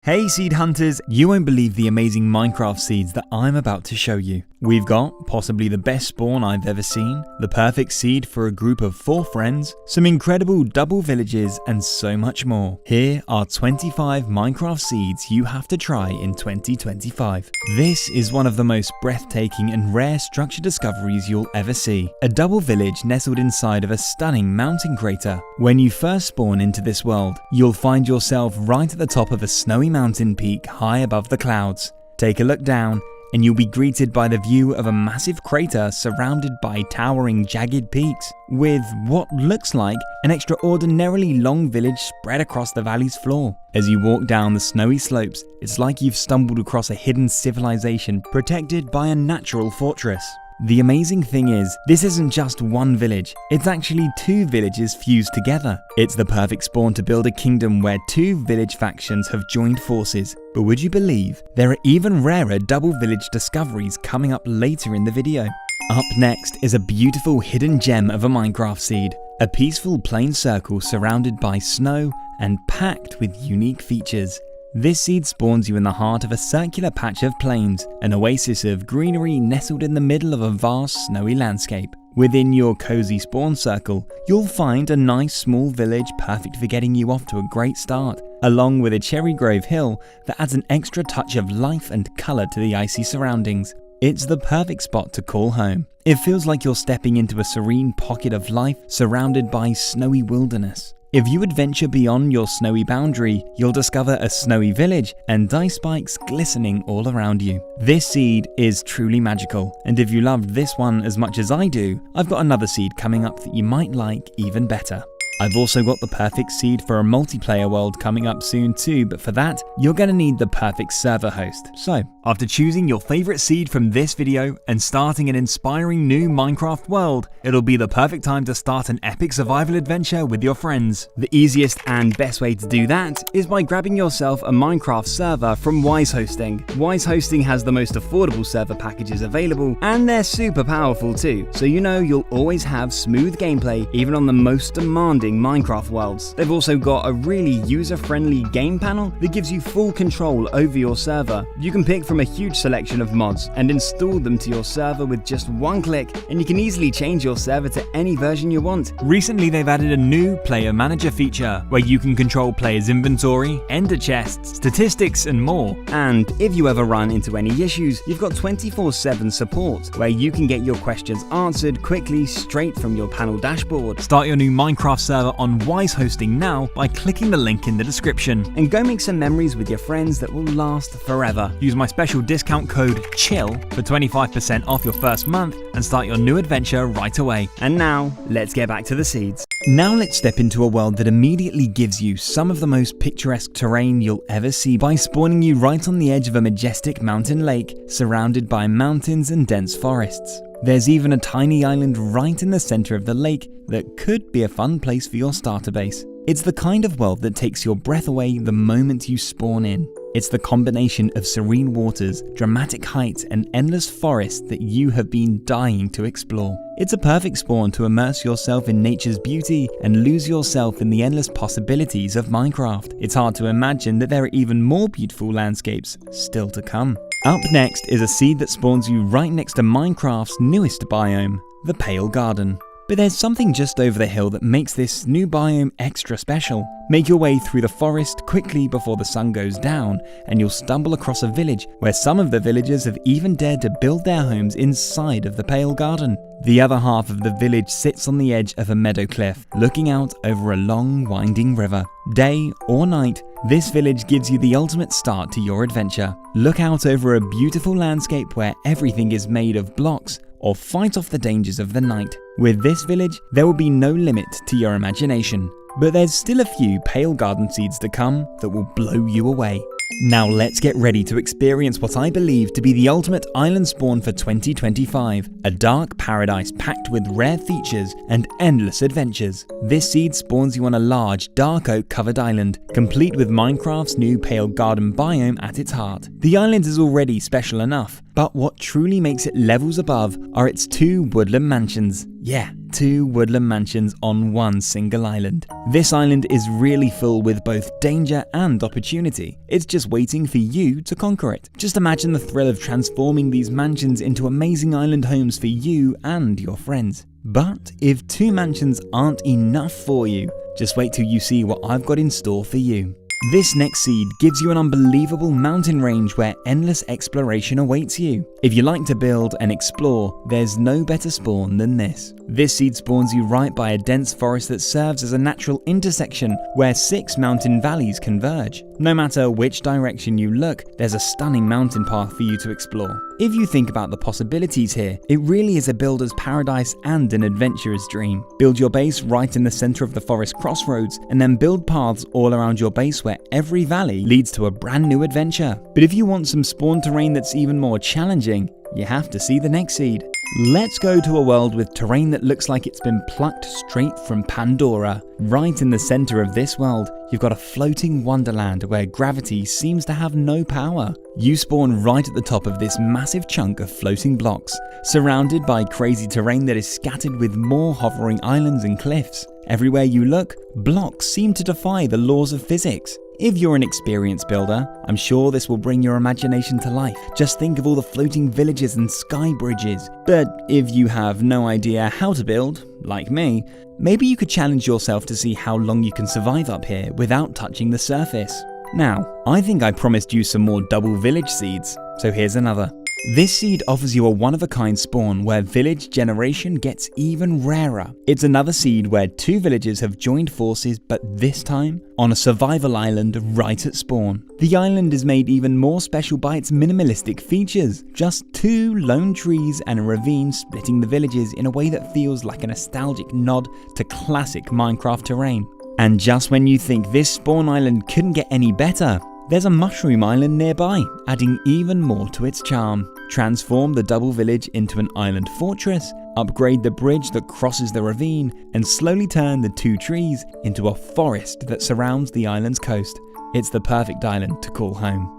Hey seed hunters, you won't believe the amazing Minecraft seeds that I'm about to show you. We've got possibly the best spawn I've ever seen, the perfect seed for a group of 4 friends, some incredible double villages, and so much more. Here are 25 Minecraft seeds you have to try in 2025. This is one of the most breathtaking and rare structure discoveries you'll ever see. A double village nestled inside of a stunning mountain crater. When you first spawn into this world, you'll find yourself right at the top of a snowy mountain peak high above the clouds. Take a look down and you'll be greeted by the view of a massive crater surrounded by towering jagged peaks, with what looks like an extraordinarily long village spread across the valley's floor. As you walk down the snowy slopes, it's like you've stumbled across a hidden civilization protected by a natural fortress. The amazing thing is, this isn't just one village, it's actually 2 villages fused together. It's the perfect spawn to build a kingdom where 2 village factions have joined forces. But would you believe, there are even rarer double village discoveries coming up later in the video. Up next is a beautiful hidden gem of a Minecraft seed. A peaceful plain circle surrounded by snow and packed with unique features. This seed spawns you in the heart of a circular patch of plains, an oasis of greenery nestled in the middle of a vast snowy landscape. Within your cozy spawn circle, you'll find a nice small village perfect for getting you off to a great start, along with a cherry grove hill that adds an extra touch of life and colour to the icy surroundings. It's the perfect spot to call home. It feels like you're stepping into a serene pocket of life surrounded by snowy wilderness. If you adventure beyond your snowy boundary, you'll discover a snowy village and ice spikes glistening all around you. This seed is truly magical, and if you loved this one as much as I do, I've got another seed coming up that you might like even better. I've also got the perfect seed for a multiplayer world coming up soon too, but for that, you're going to need the perfect server host. So, after choosing your favorite seed from this video and starting an inspiring new Minecraft world, it'll be the perfect time to start an epic survival adventure with your friends. The easiest and best way to do that is by grabbing yourself a Minecraft server from Wise Hosting. Wise Hosting has the most affordable server packages available, and they're super powerful too, so you know you'll always have smooth gameplay even on the most demanding Minecraft worlds. They've also got a really user-friendly game panel that gives you full control over your server. You can pick from a huge selection of mods and install them to your server with just one click, and you can easily change your server to any version you want. Recently, they've added a new player manager feature where you can control players' inventory, ender chests, statistics, and more. And if you ever run into any issues, you've got 24/7 support where you can get your questions answered quickly straight from your panel dashboard. Start your new Minecraft server on Wise Hosting now by clicking the link in the description, and go make some memories with your friends that will last forever. Use my special discount code CHILL for 25% off your first month and start your new adventure right away. And now, let's get back to the seeds. Now let's step into a world that immediately gives you some of the most picturesque terrain you'll ever see by spawning you right on the edge of a majestic mountain lake surrounded by mountains and dense forests. There's even a tiny island right in the center of the lake that could be a fun place for your starter base. It's the kind of world that takes your breath away the moment you spawn in. It's the combination of serene waters, dramatic heights, and endless forests that you have been dying to explore. It's a perfect spawn to immerse yourself in nature's beauty and lose yourself in the endless possibilities of Minecraft. It's hard to imagine that there are even more beautiful landscapes still to come. Up next is a seed that spawns you right next to Minecraft's newest biome, the Pale Garden. But there's something just over the hill that makes this new biome extra special. Make your way through the forest quickly before the sun goes down, and you'll stumble across a village where some of the villagers have even dared to build their homes inside of the Pale Garden. The other half of the village sits on the edge of a meadow cliff, looking out over a long winding river. Day or night, this village gives you the ultimate start to your adventure. Look out over a beautiful landscape where everything is made of blocks, or fight off the dangers of the night. With this village, there will be no limit to your imagination. But there's still a few Pale Garden seeds to come that will blow you away. Now let's get ready to experience what I believe to be the ultimate island spawn for 2025. A dark paradise packed with rare features and endless adventures. This seed spawns you on a large, dark oak covered island, complete with Minecraft's new Pale Garden biome at its heart. The island is already special enough, But what truly makes it levels above are its 2 woodland mansions. Yeah, 2 woodland mansions on one single island. This island is really full with both danger and opportunity. It's just waiting for you to conquer it. Just imagine the thrill of transforming these mansions into amazing island homes for you and your friends. But if 2 mansions aren't enough for you, just wait till you see what I've got in store for you. This next seed gives you an unbelievable mountain range where endless exploration awaits you. If you like to build and explore, there's no better spawn than this. This seed spawns you right by a dense forest that serves as a natural intersection where 6 mountain valleys converge. No matter which direction you look, there's a stunning mountain path for you to explore. If you think about the possibilities here, it really is a builder's paradise and an adventurer's dream. Build your base right in the center of the forest crossroads and then build paths all around your base where every valley leads to a brand new adventure. But if you want some spawn terrain that's even more challenging, you have to see the next seed. Let's go to a world with terrain that looks like it's been plucked straight from Pandora. Right in the center of this world, you've got a floating wonderland where gravity seems to have no power. You spawn right at the top of this massive chunk of floating blocks, surrounded by crazy terrain that is scattered with more hovering islands and cliffs. Everywhere you look, blocks seem to defy the laws of physics. If you're an experienced builder, I'm sure this will bring your imagination to life. Just think of all the floating villages and sky bridges. But if you have no idea how to build, like me, maybe you could challenge yourself to see how long you can survive up here without touching the surface. Now, I think I promised you some more double village seeds, so here's another. This seed offers you a one-of-a-kind spawn where village generation gets even rarer. It's another seed where 2 villages have joined forces, but this time on a survival island right at spawn. The island is made even more special by its minimalistic features. Just 2 lone trees and a ravine splitting the villages in a way that feels like a nostalgic nod to classic Minecraft terrain. And just when you think this spawn island couldn't get any better, there's a mushroom island nearby, adding even more to its charm. Transform the double village into an island fortress, upgrade the bridge that crosses the ravine, and slowly turn the 2 trees into a forest that surrounds the island's coast. It's the perfect island to call home.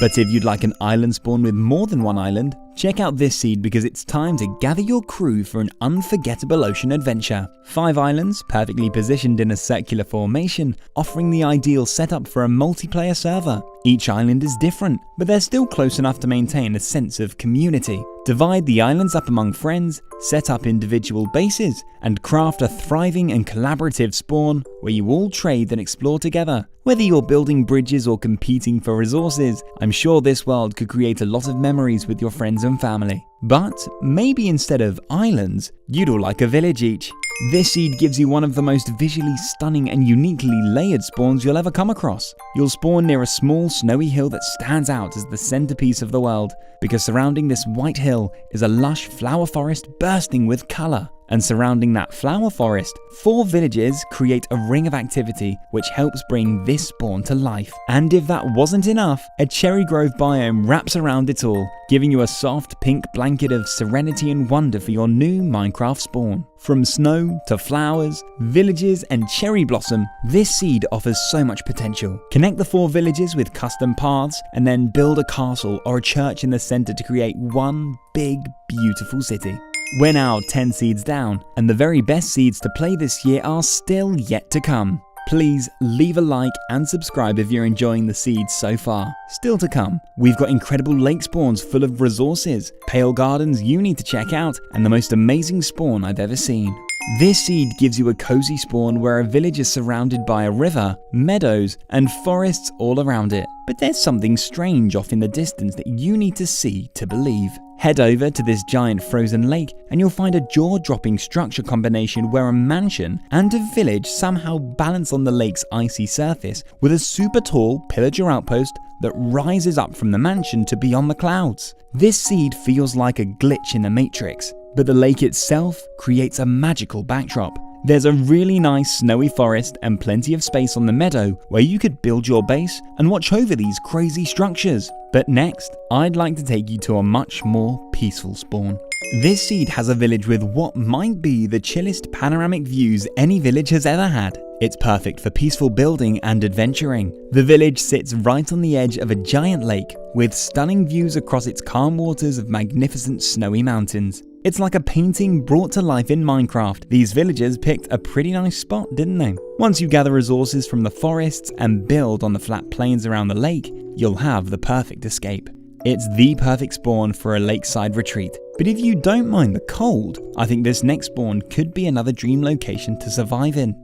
But if you'd like an island spawn with more than 1 island, check out this seed because it's time to gather your crew for an unforgettable ocean adventure. 5 islands, perfectly positioned in a circular formation, offering the ideal setup for a multiplayer server. Each island is different, but they're still close enough to maintain a sense of community. Divide the islands up among friends, set up individual bases, and craft a thriving and collaborative spawn where you all trade and explore together. Whether you're building bridges or competing for resources, I'm sure this world could create a lot of memories with your friends and family. But maybe instead of islands, you'd all like a village each. This seed gives you one of the most visually stunning and uniquely layered spawns you'll ever come across. You'll spawn near a small snowy hill that stands out as the centerpiece of the world, because surrounding this white hill is a lush flower forest bursting with color. And surrounding that flower forest, 4 villages create a ring of activity which helps bring this spawn to life. And if that wasn't enough, a cherry grove biome wraps around it all, giving you a soft pink blanket of serenity and wonder for your new Minecraft spawn. From snow to flowers, villages and cherry blossom, this seed offers so much potential. Connect the 4 villages with custom paths and then build a castle or a church in the center to create one big, beautiful city. We're now 10 seeds down, and the very best seeds to play this year are still yet to come. Please leave a like and subscribe if you're enjoying the seeds so far. Still to come, we've got incredible lake spawns full of resources, pale gardens you need to check out, and the most amazing spawn I've ever seen. This seed gives you a cozy spawn where a village is surrounded by a river, meadows, and forests all around it. But there's something strange off in the distance that you need to see to believe. Head over to this giant frozen lake and you'll find a jaw-dropping structure combination where a mansion and a village somehow balance on the lake's icy surface with a super tall pillager outpost that rises up from the mansion to beyond the clouds. This seed feels like a glitch in the Matrix, but the lake itself creates a magical backdrop. There's a really nice snowy forest and plenty of space on the meadow where you could build your base and watch over these crazy structures. But next, I'd like to take you to a much more peaceful spawn. This seed has a village with what might be the chillest panoramic views any village has ever had. It's perfect for peaceful building and adventuring. The village sits right on the edge of a giant lake with stunning views across its calm waters of magnificent snowy mountains. It's like a painting brought to life in Minecraft. These villagers picked a pretty nice spot, didn't they? Once you gather resources from the forests and build on the flat plains around the lake, you'll have the perfect escape. It's the perfect spawn for a lakeside retreat. But if you don't mind the cold, I think this next spawn could be another dream location to survive in.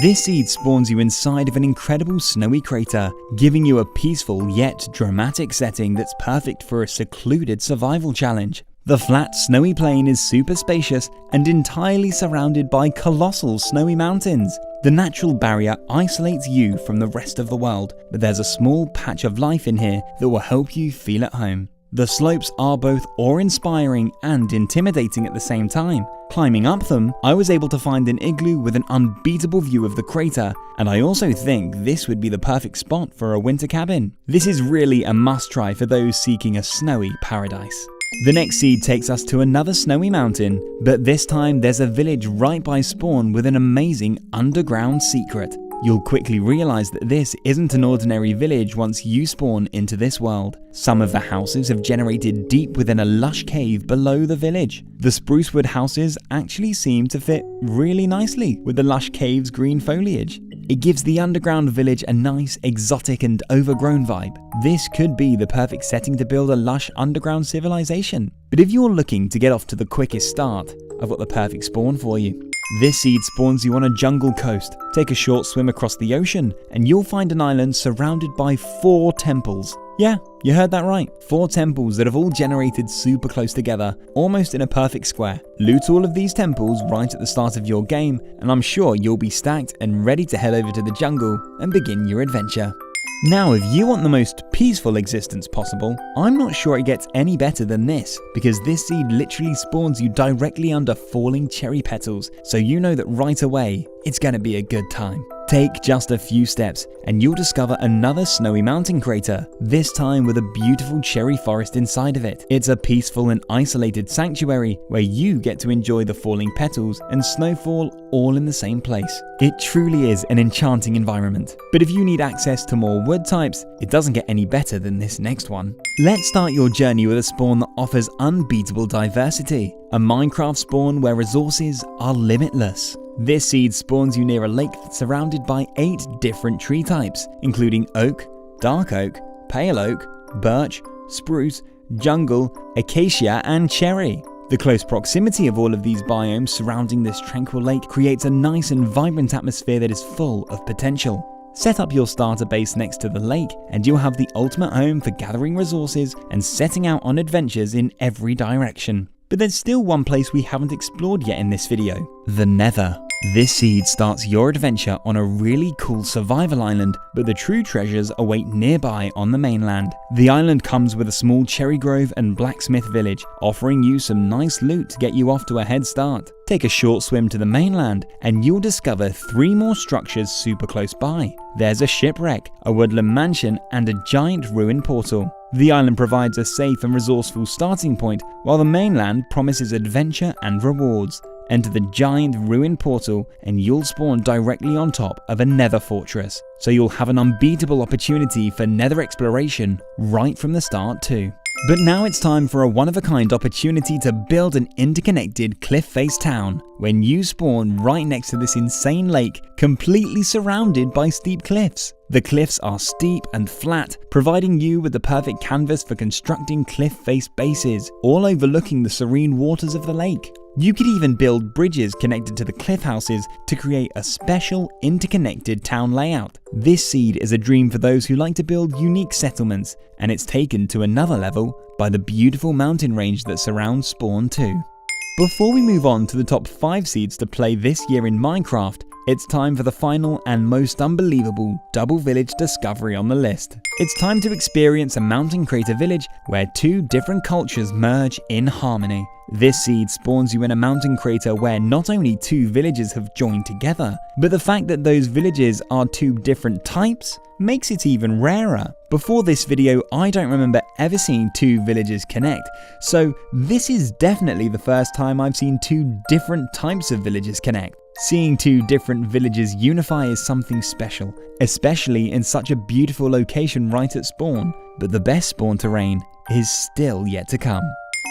This seed spawns you inside of an incredible snowy crater, giving you a peaceful yet dramatic setting that's perfect for a secluded survival challenge. The flat, snowy plain is super spacious and entirely surrounded by colossal snowy mountains. The natural barrier isolates you from the rest of the world, but there's a small patch of life in here that will help you feel at home. The slopes are both awe-inspiring and intimidating at the same time. Climbing up them, I was able to find an igloo with an unbeatable view of the crater, and I also think this would be the perfect spot for a winter cabin. This is really a must-try for those seeking a snowy paradise. The next seed takes us to another snowy mountain, but this time there's a village right by spawn with an amazing underground secret. You'll quickly realize that this isn't an ordinary village once you spawn into this world. Some of the houses have generated deep within a lush cave below the village. The spruce wood houses actually seem to fit really nicely with the lush cave's green foliage. It gives the underground village a nice, exotic and overgrown vibe. This could be the perfect setting to build a lush underground civilization. But if you're looking to get off to the quickest start, I've got the perfect spawn for you. This seed spawns you on a jungle coast. Take a short swim across the ocean and you'll find an island surrounded by 4 temples. Yeah, you heard that right. 4 temples that have all generated super close together, almost in a perfect square. Loot all of these temples right at the start of your game, and I'm sure you'll be stacked and ready to head over to the jungle and begin your adventure. Now, if you want the most peaceful existence possible, I'm not sure it gets any better than this, because this seed literally spawns you directly under falling cherry petals, so you know that right away, it's gonna be a good time. Take just a few steps and you'll discover another snowy mountain crater, this time with a beautiful cherry forest inside of it. It's a peaceful and isolated sanctuary where you get to enjoy the falling petals and snowfall all in the same place. It truly is an enchanting environment. But if you need access to more wood types, it doesn't get any better than this next one. Let's start your journey with a spawn that offers unbeatable diversity. A Minecraft spawn where resources are limitless. This seed spawns you near a lake that's surrounded by 8 different tree types, including oak, dark oak, pale oak, birch, spruce, jungle, acacia, and cherry. The close proximity of all of these biomes surrounding this tranquil lake creates a nice and vibrant atmosphere that is full of potential. Set up your starter base next to the lake and you'll have the ultimate home for gathering resources and setting out on adventures in every direction. But there's still one place we haven't explored yet in this video, the Nether. This seed starts your adventure on a really cool survival island, but the true treasures await nearby on the mainland. The island comes with a small cherry grove and blacksmith village, offering you some nice loot to get you off to a head start. Take a short swim to the mainland and you'll discover 3 more structures super close by. There's a shipwreck, a woodland mansion, and a giant ruined portal. The island provides a safe and resourceful starting point, while the mainland promises adventure and rewards. Enter the giant ruined portal and you'll spawn directly on top of a nether fortress, so you'll have an unbeatable opportunity for nether exploration right from the start too. But now it's time for a one-of-a-kind opportunity to build an interconnected cliff-face town, when you spawn right next to this insane lake, completely surrounded by steep cliffs. The cliffs are steep and flat, providing you with the perfect canvas for constructing cliff-face bases, all overlooking the serene waters of the lake. You could even build bridges connected to the cliff houses to create a special interconnected town layout. This seed is a dream for those who like to build unique settlements, and it's taken to another level by the beautiful mountain range that surrounds Spawn 2. Before we move on to the top 5 seeds to play this year in Minecraft, it's time for the final and most unbelievable double village discovery on the list. It's time to experience a mountain crater village where 2 different cultures merge in harmony. This seed spawns you in a mountain crater where not only 2 villages have joined together, but the fact that those villages are 2 different types makes it even rarer. Before this video, I don't remember ever seeing 2 villages connect, so this is definitely the first time I've seen 2 different types of villages connect. Seeing 2 different villages unify is something special, especially in such a beautiful location right at spawn, but the best spawn terrain is still yet to come.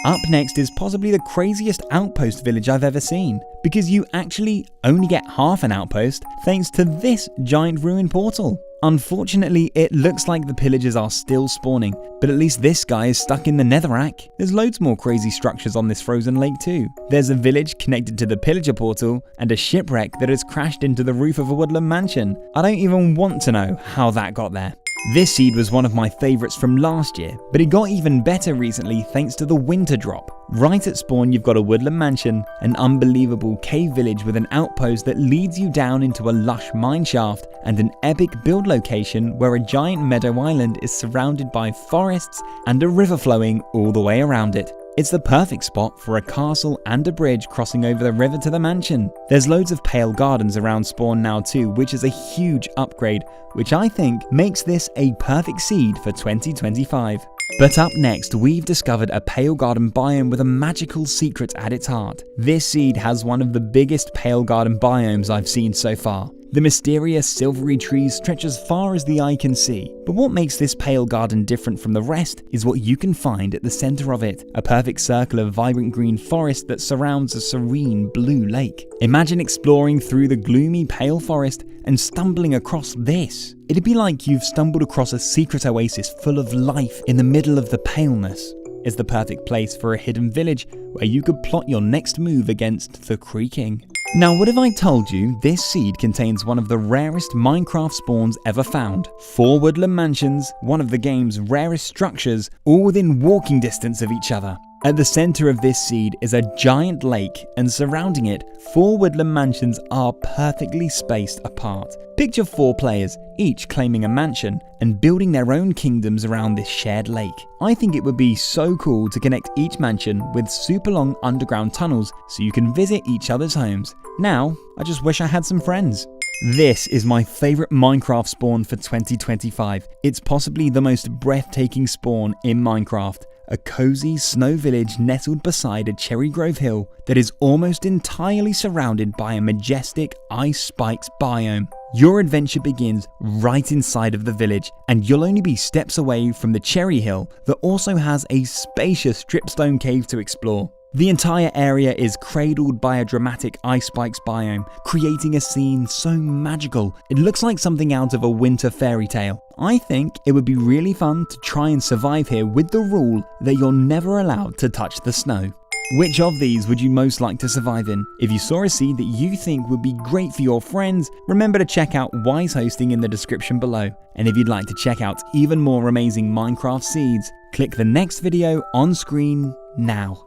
Up next is possibly the craziest outpost village I've ever seen, because you actually only get half an outpost thanks to this giant ruin portal. Unfortunately, it looks like the pillagers are still spawning, but at least this guy is stuck in the netherrack. There's loads more crazy structures on this frozen lake too. There's a village connected to the pillager portal, and a shipwreck that has crashed into the roof of a woodland mansion. I don't even want to know how that got there. This seed was one of my favourites from last year, but it got even better recently thanks to the winter drop. Right at spawn you've got a woodland mansion, an unbelievable cave village with an outpost that leads you down into a lush mine shaft, and an epic build location where a giant meadow island is surrounded by forests and a river flowing all the way around it. It's the perfect spot for a castle and a bridge crossing over the river to the mansion. There's loads of pale gardens around spawn now too, which is a huge upgrade, which I think makes this a perfect seed for 2025. But up next, we've discovered a pale garden biome with a magical secret at its heart. This seed has one of the biggest pale garden biomes I've seen so far. The mysterious silvery trees stretch as far as the eye can see, but what makes this pale garden different from the rest is what you can find at the center of it, a perfect circle of vibrant green forest that surrounds a serene blue lake. Imagine exploring through the gloomy pale forest and stumbling across this. It'd be like you've stumbled across a secret oasis full of life in the middle of the paleness. It's the perfect place for a hidden village where you could plot your next move against the creaking. Now, what if I told you this seed contains one of the rarest Minecraft spawns ever found? 4 woodland mansions, one of the game's rarest structures, all within walking distance of each other. At the center of this seed is a giant lake, and surrounding it, 4 woodland mansions are perfectly spaced apart. Picture 4 players, each claiming a mansion, and building their own kingdoms around this shared lake. I think it would be so cool to connect each mansion with super long underground tunnels so you can visit each other's homes. Now, I just wish I had some friends. This is my favorite Minecraft spawn for 2025. It's possibly the most breathtaking spawn in Minecraft. A cozy snow village nestled beside a cherry grove hill that is almost entirely surrounded by a majestic ice spikes biome. Your adventure begins right inside of the village, and you'll only be steps away from the cherry hill that also has a spacious dripstone cave to explore. The entire area is cradled by a dramatic ice spikes biome, creating a scene so magical it looks like something out of a winter fairy tale. I think it would be really fun to try and survive here with the rule that you're never allowed to touch the snow. Which of these would you most like to survive in? If you saw a seed that you think would be great for your friends, remember to check out Wise Hosting in the description below. And if you'd like to check out even more amazing Minecraft seeds, click the next video on screen now.